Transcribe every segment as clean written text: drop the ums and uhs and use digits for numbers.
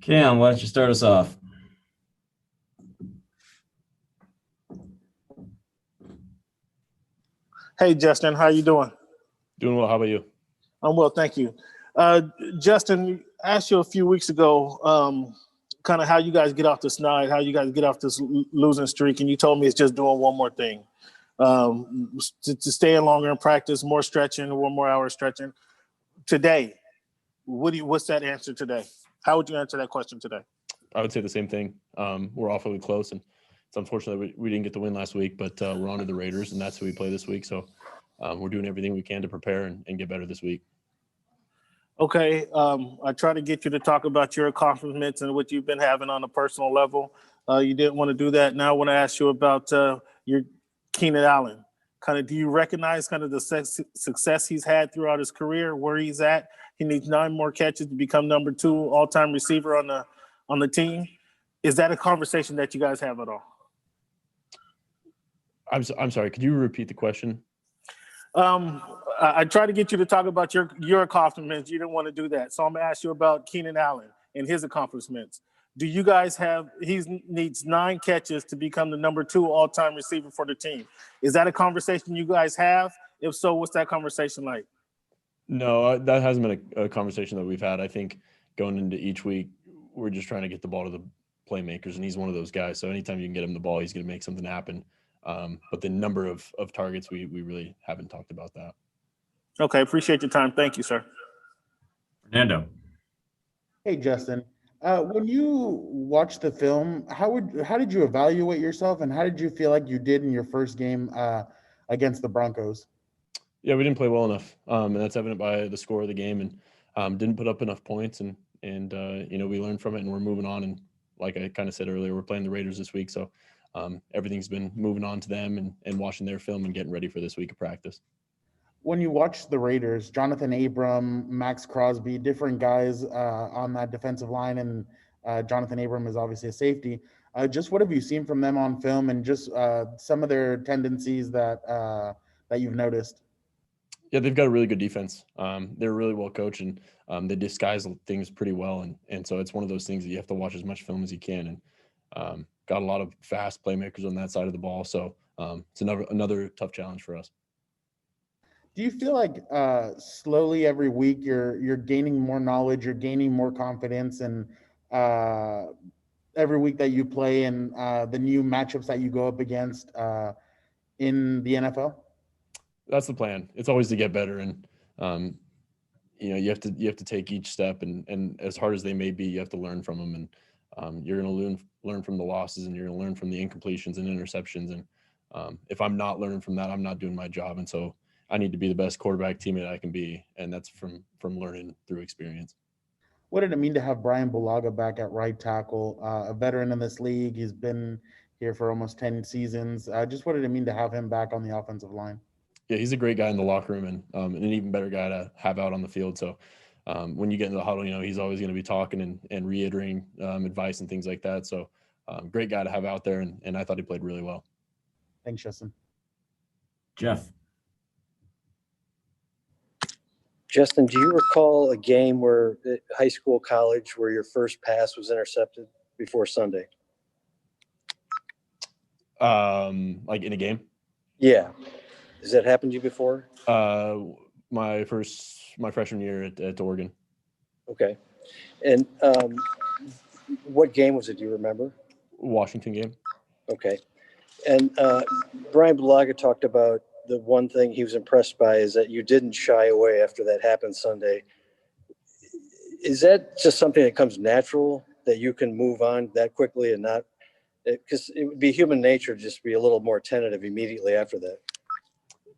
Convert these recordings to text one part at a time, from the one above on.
Cam, why don't you start us off? Hey, Justin, how you doing? Doing well. How about you? I'm well, thank you. Justin, I asked you a few weeks ago kind of how you guys get off this night, how you guys get off this losing streak, and you told me it's just doing one more thing. To stay in longer in practice, more stretching, 1 more hour stretching. Today, what's that answer today? How would you answer that question today? I would say the same thing. We're awfully close, and it's unfortunate that we didn't get the win last week, but we're on to the Raiders, and that's who we play this week. So we're doing everything we can to prepare and get better this week. Okay. I try to get you to talk about your accomplishments and what you've been having on a personal level. You didn't want to do that. Now I want to ask you about your Keenan Allen. Kind of, do you recognize kind of the success he's had throughout his career, where he's at? He needs 9 more catches to become number 2 all-time receiver on the team. Is that a conversation that you guys have at all? I'm sorry. Could you repeat the question? I tried to get you to talk about your accomplishments. You didn't want to do that. So I'm going to ask you about Keenan Allen and his accomplishments. Do you guys he needs 9 catches to become the number 2 all-time receiver for the team. Is that a conversation you guys have? If so, what's that conversation like? No, that hasn't been a conversation that we've had. I think going into each week, we're just trying to get the ball to the playmakers, and he's one of those guys. So anytime you can get him the ball, he's going to make something happen. But the number of targets, we really haven't talked about that. Okay, appreciate your time. Thank you, sir. Fernando. Hey, Justin. When you watched the film, how did you evaluate yourself, and how did you feel like you did in your first game against the Broncos? Yeah, we didn't play well enough, and that's evident by the score of the game, and didn't put up enough points, and we learned from it, and we're moving on. And like I kind of said earlier, we're playing the Raiders this week, so everything's been moving on to them and watching their film and getting ready for this week of practice. When you watch the Raiders, Jonathan Abram, Max Crosby, different guys on that defensive line, and Jonathan Abram is obviously a safety. Just what have you seen from them on film, and just some of their tendencies that you've noticed? Yeah, they've got a really good defense. They're really well coached, and they disguise things pretty well. And so it's one of those things that you have to watch as much film as you can. And got a lot of fast playmakers on that side of the ball. So it's another tough challenge for us. Do you feel like slowly every week you're gaining more knowledge, you're gaining more confidence, and every week that you play and the new matchups that you go up against in the NFL? That's the plan. It's always to get better, and you have to take each step, and as hard as they may be, you have to learn from them, and you're going to learn from the losses, and you're going to learn from the incompletions and interceptions. And if I'm not learning from that, I'm not doing my job. And so I need to be the best quarterback teammate I can be, and that's from learning through experience. What did it mean to have Brian Bulaga back at right tackle, a veteran in this league? He's been here for almost 10 seasons. Just what did it mean to have him back on the offensive line? Yeah, he's a great guy in the locker room, and an even better guy to have out on the field. So when you get into the huddle, he's always going to be talking and reiterating advice and things like that. So great guy to have out there, and I thought he played really well. Thanks, Justin. Jeff. Justin, do you recall a game where high school, college, where your first pass was intercepted before Sunday? Like in a game? Yeah. Has that happened to you before? My freshman year at Oregon. Okay. And what game was it? Do you remember? Washington game. Okay. And Brian Bulaga talked about the one thing he was impressed by is that you didn't shy away after that happened Sunday. Is that just something that comes natural, that you can move on that quickly and not – because it would be human nature just to be a little more tentative immediately after that?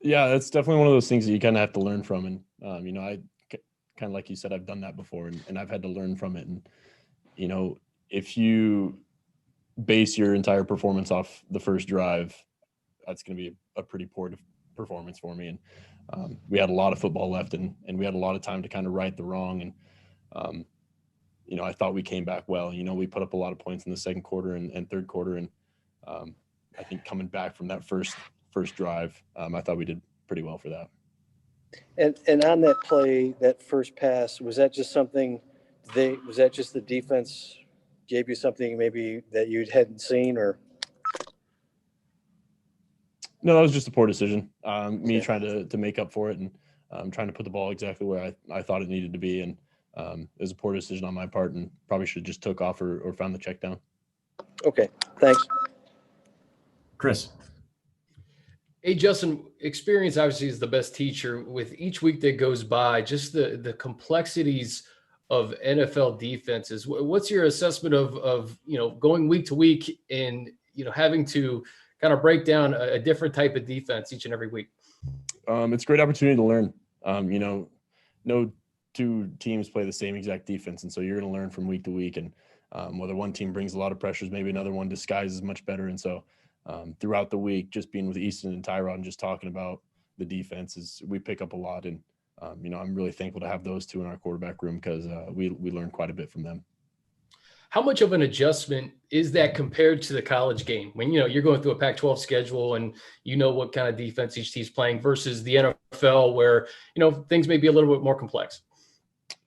Yeah, that's definitely one of those things that you kind of have to learn from. And, I kind of like you said, I've done that before, and I've had to learn from it. And, if you base your entire performance off the first drive, that's going to be a pretty poor performance for me. And we had a lot of football left, and we had a lot of time to kind of right the wrong. And, I thought we came back well. We put up a lot of points in the second quarter and third quarter. And I think coming back from that first drive, I thought we did pretty well for that. And on that play, that first pass, was that just something – was that just the defense gave you something maybe that you hadn't seen, or? No, that was just a poor decision. Me Okay. trying to make up for it and trying to put the ball exactly where I thought it needed to be. And it was a poor decision on my part and probably should have just took off or found the check down. Okay, thanks. Chris. Hey, Justin, experience obviously is the best teacher. With each week that goes by, just the complexities of NFL defenses. What's your assessment of going week to week and having to kind of break down a different type of defense each and every week? It's a great opportunity to learn. No two teams play the same exact defense, and so you're going to learn from week to week. And whether one team brings a lot of pressures, maybe another one disguises much better. And so throughout the week, just being with Easton and Tyrod and just talking about the defenses, we pick up a lot. And I'm really thankful to have those two in our quarterback room because we learn quite a bit from them. How much of an adjustment is that compared to the college game when you're going through a Pac-12 schedule and what kind of defense each team's playing versus the NFL where things may be a little bit more complex?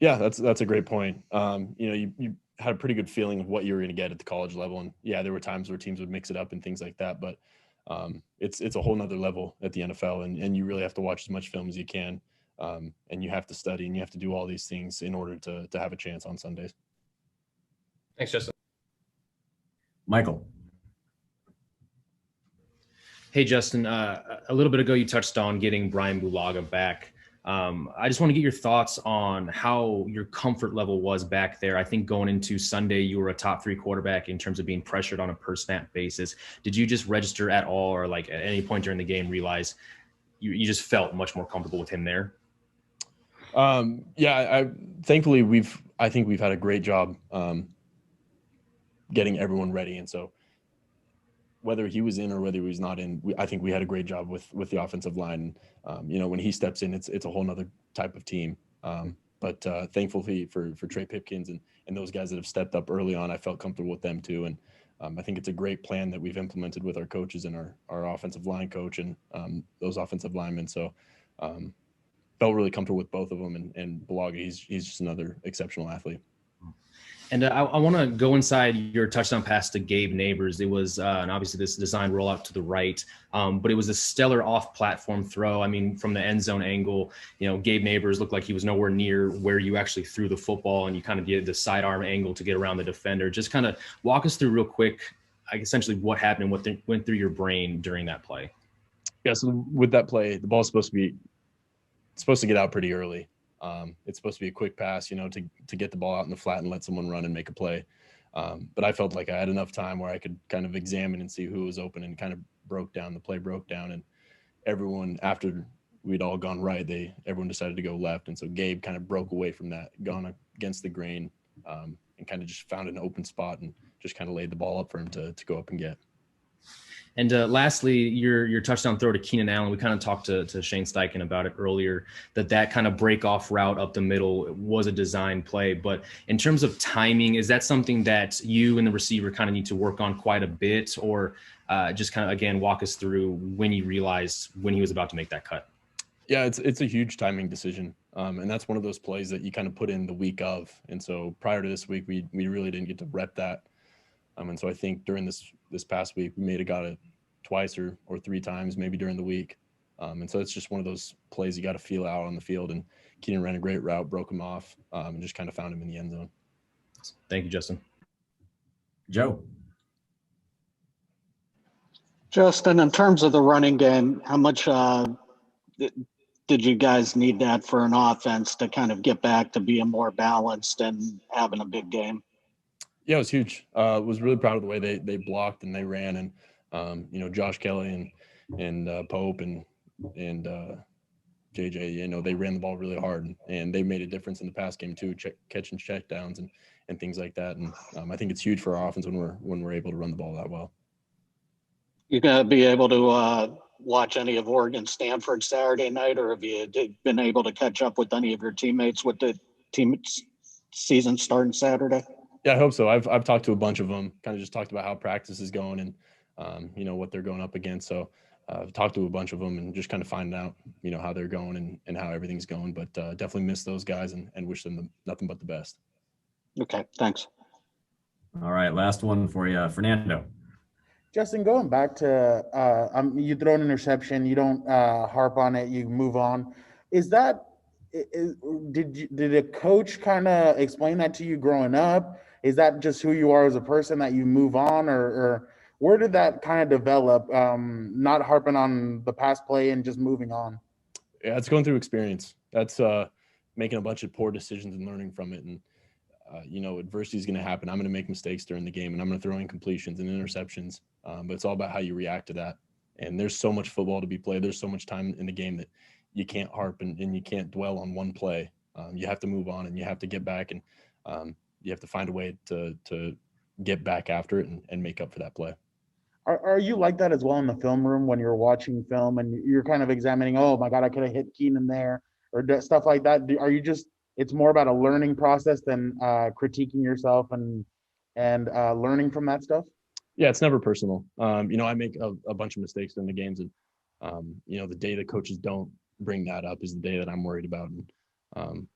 Yeah, that's a great point. You had a pretty good feeling of what you were going to get at the college level, and there were times where teams would mix it up and things like that. But it's a whole nother level at the NFL, and you really have to watch as much film as you can, and you have to study and you have to do all these things in order to have a chance on Sundays. Thanks, Justin. Michael. Hey, Justin, a little bit ago, you touched on getting Bryant Bulaga back. I just want to get your thoughts on how your comfort level was back there. I think going into Sunday, you were a top 3 quarterback in terms of being pressured on a per snap basis. Did you just register at all or at any point during the game realize you just felt much more comfortable with him there? Thankfully I think we've had a great job getting everyone ready. And so whether he was in or whether he was not in, I think we had a great job with the offensive line. When he steps in, it's a whole nother type of team. But thankfully for Trey Pipkins and those guys that have stepped up early on, I felt comfortable with them too. And I think it's a great plan that we've implemented with our coaches and our offensive line coach and those offensive linemen. So felt really comfortable with both of them. And Bulaga, he's just another exceptional athlete. And I want to go inside your touchdown pass to Gabe Neighbors. It was, and obviously this design rollout to the right, but it was a stellar off-platform throw. I mean, from the end zone angle, Gabe Neighbors looked like he was nowhere near where you actually threw the football, and you kind of did the sidearm angle to get around the defender. Just kind of walk us through real quick, essentially what happened and what went through your brain during that play. Yeah, so with that play, the ball's supposed to get out pretty early. It's supposed to be a quick pass, to get the ball out in the flat and let someone run and make a play. But I felt like I had enough time where I could kind of examine and see who was open and kind of the play broke down. And everyone, after we'd all gone right, everyone decided to go left. And so Gabe kind of broke away from that, gone against the grain, and kind of just found an open spot and just kind of laid the ball up for him to go up and get. And lastly, your touchdown throw to Keenan Allen, we kind of talked to Shane Steichen about it earlier, that kind of break-off route up the middle was a design play. But in terms of timing, is that something that you and the receiver kind of need to work on quite a bit, or just kind of, again, walk us through when you realized when he was about to make that cut? Yeah, it's a huge timing decision. And that's one of those plays that you kind of put in the week of. And so prior to this week, we really didn't get to rep that. And so I think during this past week, we may have got it twice or 3 times, maybe during the week. And so it's just one of those plays you got to feel out on the field. And Keenan ran a great route, broke him off, and just kind of found him in the end zone. Thank you, Justin. Joe. Justin, in terms of the running game, how much did you guys need that for an offense to kind of get back to being more balanced and having a big game? Yeah, it was huge. Was really proud of the way they blocked and they ran, and Josh Kelly and Pope and JJ, they ran the ball really hard, and they made a difference in the pass game too, catching check downs and things like that. And I think it's huge for our offense when we're able to run the ball that well. You gonna be able to watch any of Oregon Stanford Saturday night, or have you been able to catch up with any of your teammates with the team season starting Saturday? Yeah, I hope so. I've talked to a bunch of them, kind of just talked about how practice is going and, what they're going up against. So I've talked to a bunch of them and just kind of find out, how they're going and how everything's going. But definitely miss those guys and wish them nothing but the best. Okay, thanks. All right, last one for you, Fernando. Justin, going back to you throw an interception, you don't harp on it, you move on. Is that did a coach kind of explain that to you growing up? Is that just who you are as a person that you move on, or where did that kind of develop? Not harping on the past play and just moving on. Yeah, it's going through experience. That's making a bunch of poor decisions and learning from it. And adversity is going to happen. I'm going to make mistakes during the game, and I'm going to throw incompletions and interceptions. But it's all about how you react to that. And there's so much football to be played. There's so much time in the game that you can't harp and you can't dwell on one play. You have to move on, and you have to get back, and you have to find a way to get back after it and make up for that play. Are you like that as well in the film room when you're watching film and you're kind of examining, oh my God, I could have hit Keenan there, or stuff like that? Are you just, it's more about a learning process than critiquing yourself and learning from that stuff? Yeah, it's never personal. I make a bunch of mistakes in the games, and the day the coaches don't bring that up is the day that I'm worried about. And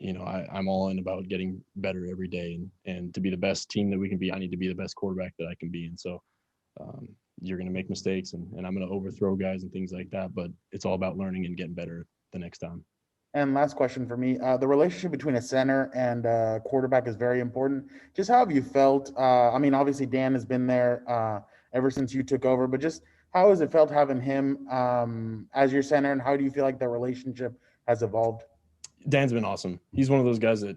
I'm all in about getting better every day, and to be the best team that we can be, I need to be the best quarterback that I can be. And so you're going to make mistakes, and I'm going to overthrow guys and things like that, but it's all about learning and getting better the next time. And last question for me, the relationship between a center and quarterback is very important. Just how have you felt? Obviously Dan has been there ever since you took over, but just how has it felt having him as your center, and how do you feel like the relationship has evolved? Dan's been awesome. He's one of those guys that,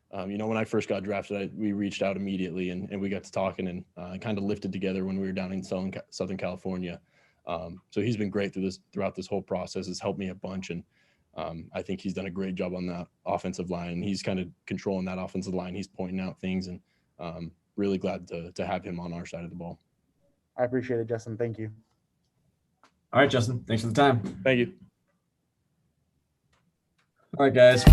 when I first got drafted, we reached out immediately and we got to talking and kind of lifted together when we were down in Southern California. So he's been great throughout this whole process. Has helped me a bunch, and I think he's done a great job on that offensive line, and he's kind of controlling that offensive line. He's pointing out things, and really glad to have him on our side of the ball. I appreciate it, Justin. Thank you. All right, Justin, thanks for the time. Thank you. All right, guys.